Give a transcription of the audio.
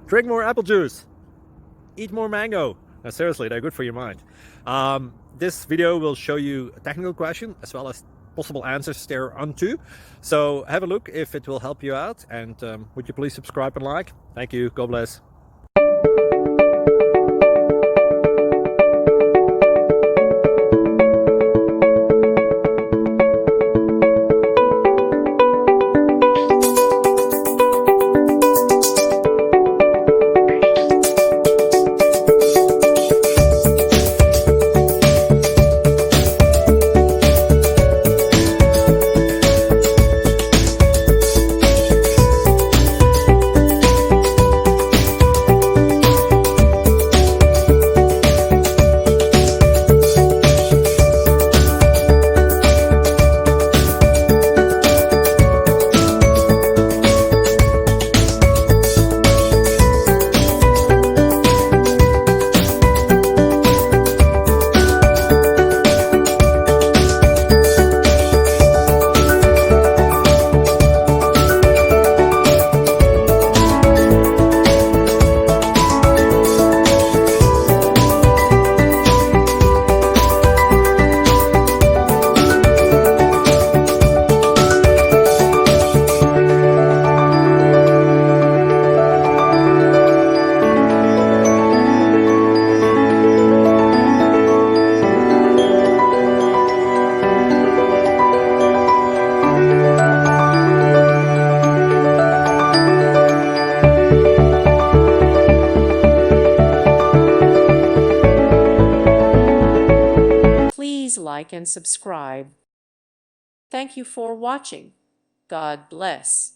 Drink more apple juice. Eat more mango. No, seriously, they're good for your mind. This video will show you a technical question as well as possible answers thereunto. So have a look if it will help you out, and would you please subscribe and like? Thank you. God bless. Please like and subscribe. Thank you for watching. God bless.